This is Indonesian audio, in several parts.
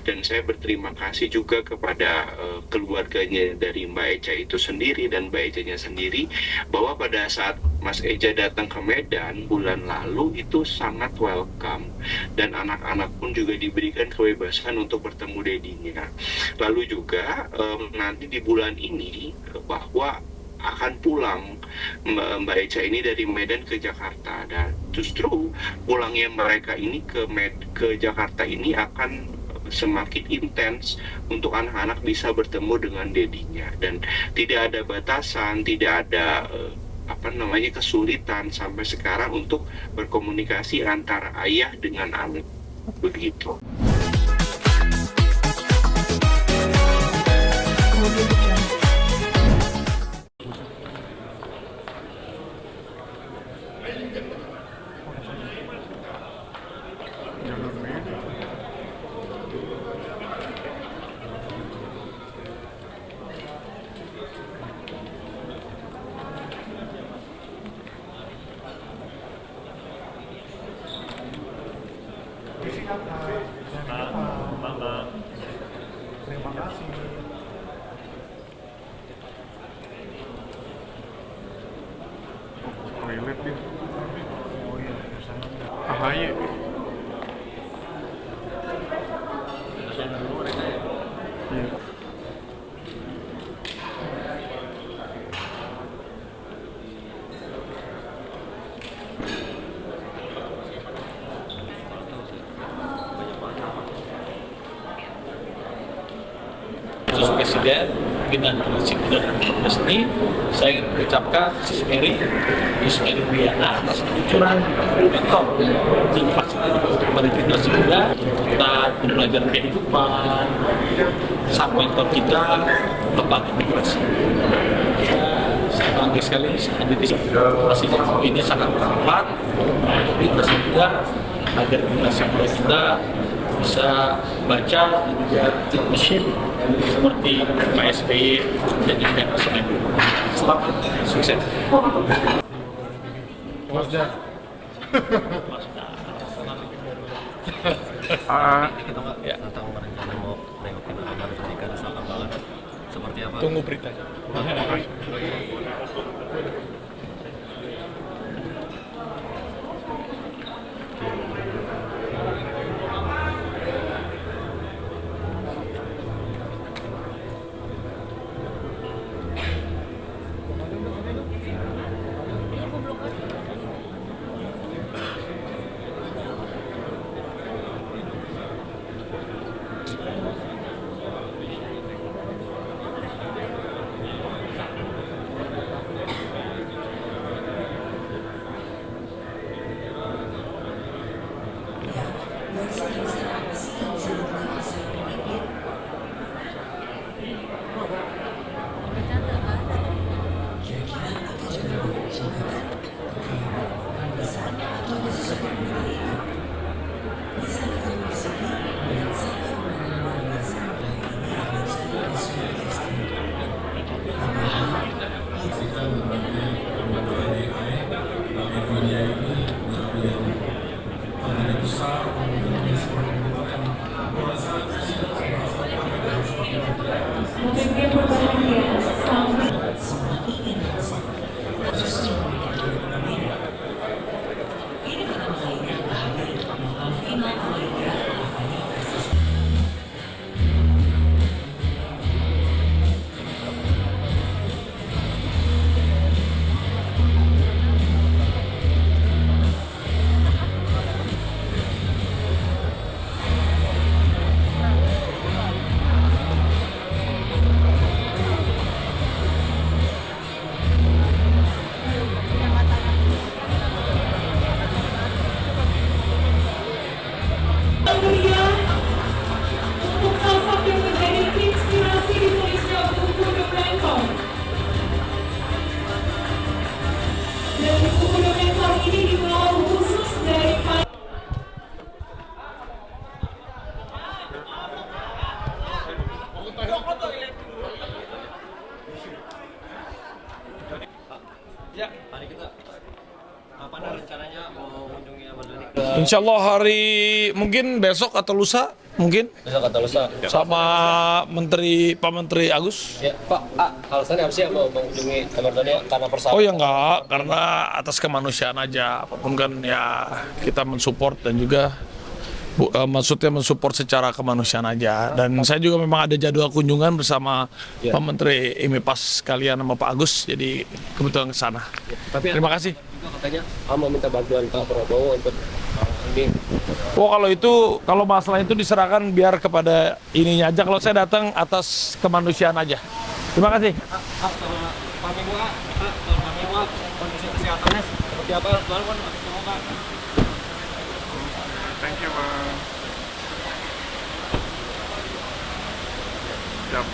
dan saya berterima kasih juga kepada keluarganya dari Mbak Eca itu sendiri dan Mbak Ecanya sendiri, bahwa pada saat Mas Eja datang ke Medan bulan lalu itu sangat welcome, dan anak-anak pun juga diberikan kebebasan untuk bertemu dedinya. Lalu juga nanti di bulan ini bahwa akan pulang Mbak Eca ini dari Medan ke Jakarta, dan justru pulangnya mereka ini ke Jakarta ini akan semakin intens untuk anak-anak bisa bertemu dengan dedinya, dan tidak ada batasan, tidak ada kesulitan sampai sekarang untuk berkomunikasi antara ayah dengan anak, begitu. Terima kasih. Toilet dia. Oh iya, AHY. Iya. Khusus Presiden dengan Komisi ini, saya ingin mengucapkan Sis Mary Wiana atas peluncuran mentor dan fasilitas untuk generasi muda dan belajar kehidupan saat mentor kita lembaga migrasi. Saya bangga sekali bisa hadir di sini. Ini sangat bermanfaat untuk generasi muda agar generasi muda kita bisa baca dan juga mesin seperti Pak SBY dan juga semen. Selamat sukses. Masda. Kita nggak Ya. tentang rencana mau nengokin Amerika Serikat sama banget seperti apa? Tunggu beritanya. Untuk sosok yang menjadi inspirasi di Indonesia buku dokumenter. Dan buku dokumenter ini dibawa khusus dari Hari kita apa rencananya mau mengunjungi Amerika? Insya Allah hari mungkin besok atau lusa mungkin Lusa kata lusa. sama Pak Menteri Agus. Ya, Pak, alasannya apa sih mau mengunjungi kamar Mardhani karena persahabatan? Oh ya enggak, karena atas kemanusiaan aja. Apapun kan ya kita mensupport dan juga maksudnya mensupport secara kemanusiaan aja. Dan saya juga memang ada jadwal kunjungan bersama Pak Menteri IMIPAS sekalian sama Pak Agus. Jadi kebetulan ke sana. Tapi Terima kasih. juga katanya mau minta bantuan Pak Prabowo untuk ini. Oh kalau masalah itu diserahkan biar kepada ininya aja. Kalau saya datang atas kemanusiaan aja. Terima kasih. Pak Mewah, kondisi kesehatannya seperti apa? Lalu kan ketemu Pak. Thank you, Bang. Siap.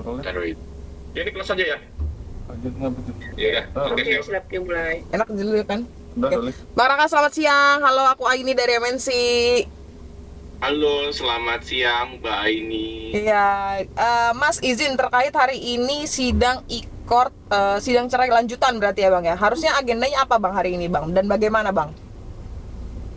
Taruh itu. Ya, ini kelas aja ya. Iya. Oke. Siap dimulai. Enak dulu ya kan? Bang Raka selamat siang. Halo, aku Aini dari MNC. Halo, selamat siang Mbak Aini. Iya, Mas izin terkait hari ini sidang e-court, sidang cerai lanjutan berarti ya Bang ya. Harusnya agendanya apa Bang hari ini Bang? Dan bagaimana Bang?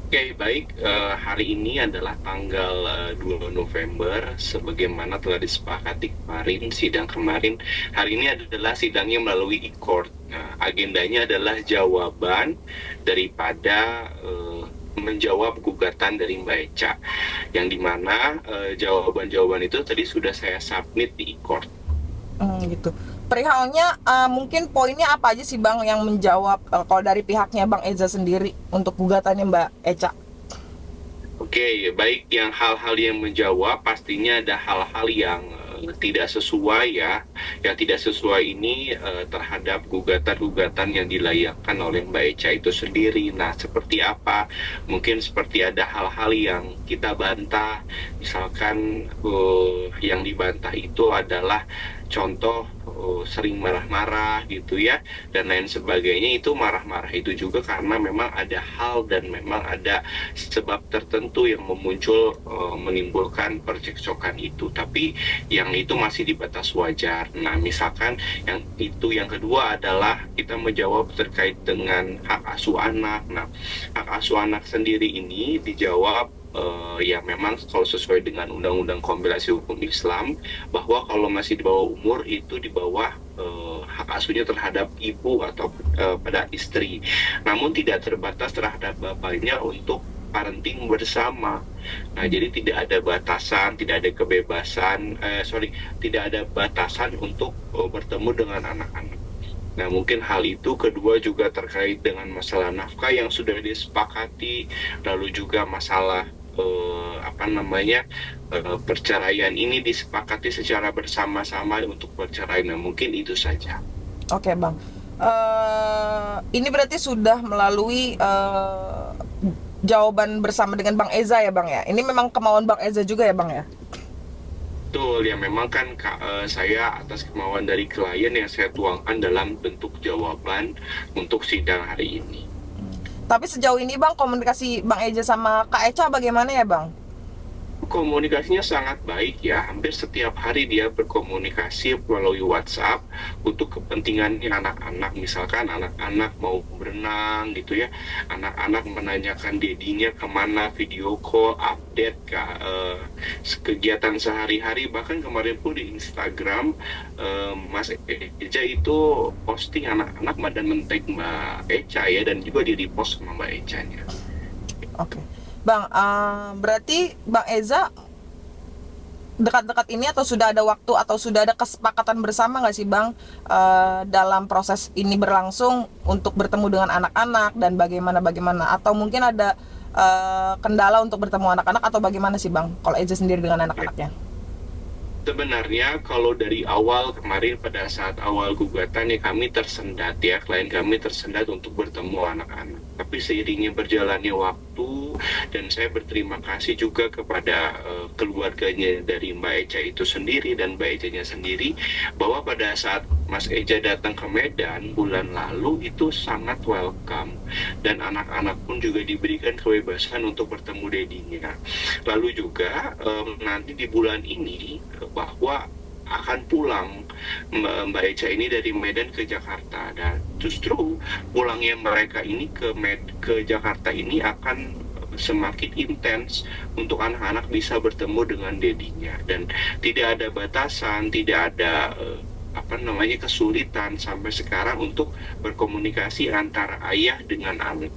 Oke, baik. Hari ini adalah tanggal 2 November, sebagaimana telah disepakati kemarin, sidang kemarin. Hari ini adalah sidangnya melalui e-court. Nah, agendanya adalah jawaban daripada menjawab gugatan dari Mbak Echa, yang dimana jawaban-jawaban itu tadi sudah saya submit di e-court. Gitu. Perihalnya mungkin poinnya apa aja sih Bang yang menjawab kalau dari pihaknya Bang Eza sendiri untuk gugatannya Mbak Echa? Oke, baik, yang hal-hal yang menjawab pastinya ada hal-hal yang tidak sesuai ya. Yang tidak sesuai ini terhadap gugatan-gugatan yang dilayangkan oleh Mbak Echa itu sendiri. Nah, seperti apa? Mungkin seperti ada hal-hal yang kita bantah. Misalkan yang dibantah itu adalah contoh sering marah-marah gitu ya, dan lain sebagainya. Itu marah-marah itu juga karena memang ada hal dan memang ada sebab tertentu yang menimbulkan percekcokan itu, tapi yang itu masih di batas wajar. Nah, misalkan yang kedua adalah kita menjawab terkait dengan hak asuh anak. Nah, hak asuh anak sendiri ini dijawab ya memang kalau sesuai dengan Undang-Undang Kompilasi Hukum Islam, bahwa kalau masih di bawah umur itu di bawah hak asuhnya terhadap ibu atau pada istri, namun tidak terbatas terhadap bapaknya untuk parenting bersama. Nah, jadi tidak ada batasan, tidak ada kebebasan, tidak ada batasan untuk bertemu dengan anak-anak. Nah, mungkin hal itu kedua juga terkait dengan masalah nafkah yang sudah disepakati, lalu juga masalah perceraian ini disepakati secara bersama-sama untuk bercerai. Nah, mungkin itu saja. Oke Bang, ini berarti sudah melalui jawaban bersama dengan Bang Eza ya Bang ya. Ini memang kemauan Bang Eza juga ya Bang ya. Betul, ya memang kan saya atas kemauan dari klien yang saya tuangkan dalam bentuk jawaban untuk sidang hari ini. Tapi sejauh ini Bang, komunikasi Bang Eza sama Kak Echa bagaimana ya Bang? Komunikasinya sangat baik ya, hampir setiap hari dia berkomunikasi melalui WhatsApp untuk kepentingannya anak-anak. Misalkan anak-anak mau berenang gitu ya, anak-anak menanyakan dedinya kemana, video call, update kegiatan sehari-hari. Bahkan kemarin pun di Instagram Mas Echa itu posting anak-anak dan men-tag Mbak Echa ya, dan juga di-repost sama Mbak Echa-nya. Oke. Bang, berarti Bang Eza dekat-dekat ini atau sudah ada waktu atau sudah ada kesepakatan bersama nggak sih Bang dalam proses ini berlangsung untuk bertemu dengan anak-anak dan bagaimana, atau mungkin ada kendala untuk bertemu anak-anak atau bagaimana sih Bang kalau Eza sendiri dengan anak-anaknya? Sebenarnya kalau dari awal kemarin pada saat awal gugatan ya kami tersendat ya, klien kami tersendat untuk bertemu anak-anak. Tapi seiringnya berjalannya waktu dan saya berterima kasih juga kepada keluarganya dari Mbak Eca itu sendiri dan Mbak Ecanya sendiri, bahwa pada saat Mas Eja datang ke Medan bulan lalu itu sangat welcome dan anak-anak pun juga diberikan kebebasan untuk bertemu dedinya. Lalu juga nanti di bulan ini bahwa akan pulang Mbak Eca ini dari Medan ke Jakarta, dan justru pulangnya mereka ini ke Jakarta ini akan semakin intens untuk anak-anak bisa bertemu dengan dedinya, dan tidak ada batasan, tidak ada kesulitan sampai sekarang untuk berkomunikasi antara ayah dengan anak,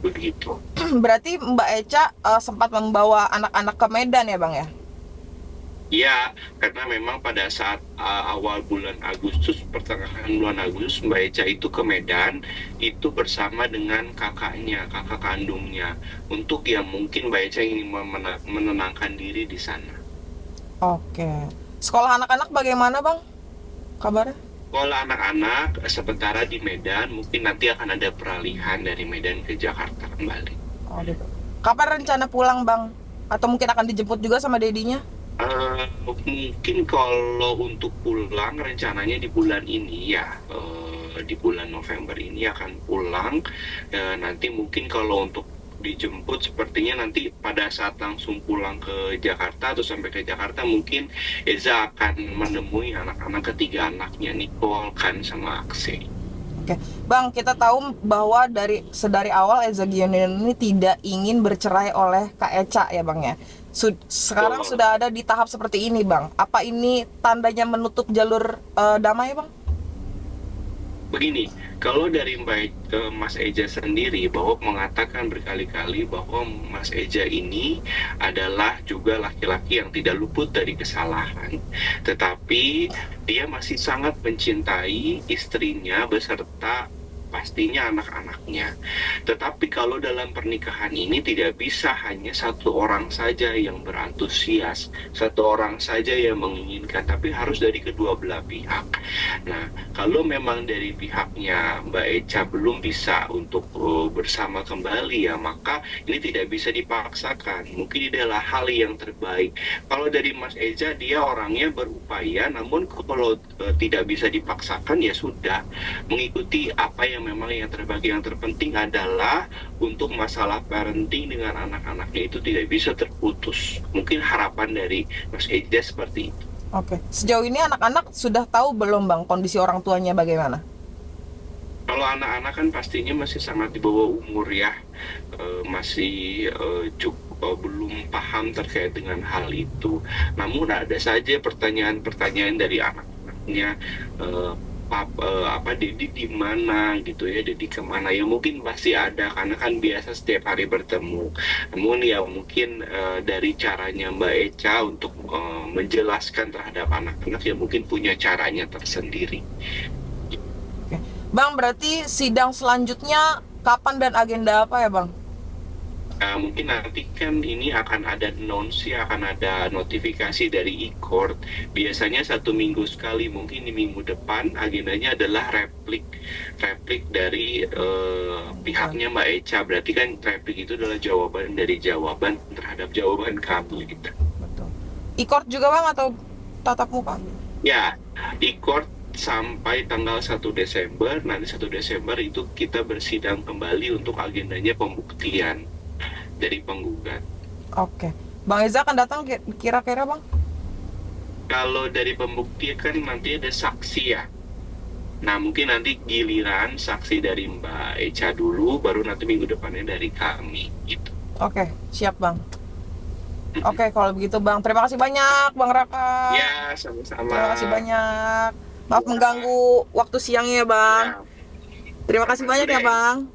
begitu. Berarti Mbak Eca sempat membawa anak-anak ke Medan ya Bang ya? Ya, karena memang pada saat awal bulan Agustus, pertengahan bulan Agustus, Mbak Eca itu ke Medan, itu bersama dengan kakaknya, kakak kandungnya, untuk yang mungkin Mbak Eca ingin menenangkan diri di sana. Oke. Sekolah anak-anak bagaimana Bang? Kabarnya? Sekolah anak-anak sementara di Medan, mungkin nanti akan ada peralihan dari Medan ke Jakarta kembali. Oh, gitu. Kapan rencana pulang Bang? Atau mungkin akan dijemput juga sama dedinya? Mungkin kalau untuk pulang rencananya di bulan ini ya, di bulan November ini akan pulang. Nanti mungkin kalau untuk dijemput sepertinya nanti pada saat langsung pulang ke Jakarta atau sampai ke Jakarta mungkin Eza akan menemui anak-anak ketiga anaknya, Nicole, Kan, sama Akse. Oke, Bang, kita tahu bahwa sedari awal Eza Gionino ini tidak ingin bercerai oleh Kak Eca ya Bang ya. Sekarang sudah ada di tahap seperti ini Bang. Apa ini tandanya menutup jalur damai Bang? Begini, kalau dari Mas Eja sendiri bahwa mengatakan berkali-kali bahwa Mas Eja ini adalah juga laki-laki yang tidak luput dari kesalahan, tetapi dia masih sangat mencintai istrinya beserta pastinya anak-anaknya. Tetapi kalau dalam pernikahan ini tidak bisa hanya satu orang saja yang berantusias, satu orang saja yang menginginkan, tapi harus dari kedua belah pihak. Nah, kalau memang dari pihaknya Mbak Eca belum bisa untuk bersama kembali ya, maka ini tidak bisa dipaksakan. Mungkin ini adalah hal yang terbaik. Kalau dari Mas Eja, dia orangnya berupaya, namun kalau tidak bisa dipaksakan ya sudah, mengikuti apa yang memang yang terbaik. Yang terpenting adalah untuk masalah parenting dengan anak-anaknya itu tidak bisa terputus. Mungkin harapan dari Mas Eja seperti itu. Oke, sejauh ini anak-anak sudah tahu belum Bang kondisi orang tuanya bagaimana? Kalau anak-anak kan pastinya masih sangat di bawah umur ya, masih cukup belum paham terkait dengan hal itu. Namun ada saja pertanyaan-pertanyaan dari anak-anaknya, Dedi di mana gitu ya, Dedi kemana ya, mungkin pasti ada karena kan biasa setiap hari bertemu. Namun ya mungkin dari caranya Mbak Eca untuk menjelaskan terhadap anak-anak ya mungkin punya caranya tersendiri. Oke. Bang, berarti sidang selanjutnya kapan dan agenda apa ya Bang? Mungkin nanti kan ini akan ada announce ya, akan ada notifikasi dari e-court. Biasanya 1 minggu sekali, mungkin di minggu depan agendanya adalah replik dari pihaknya Mbak Eca. Berarti kan replik itu adalah jawaban dari jawaban terhadap jawaban kami gitu. Betul. E-court juga Bang atau tatap muka? Ya, e-court sampai tanggal 1 Desember. Nanti 1 Desember itu kita bersidang kembali untuk agendanya pembuktian dari penggugat. Oke. Bang Eza akan datang kira-kira Bang? Kalau dari pembuktian kan nanti ada saksi ya. Nah mungkin nanti giliran saksi dari Mbak Eca dulu, baru nanti minggu depannya dari kami gitu. Oke, siap Bang. Oke, kalau begitu Bang, terima kasih banyak Bang Raka. Ya, sama-sama. Terima kasih banyak. Maaf mengganggu waktu siangnya Bang. Ya. Terima kasih banyak ya Bang.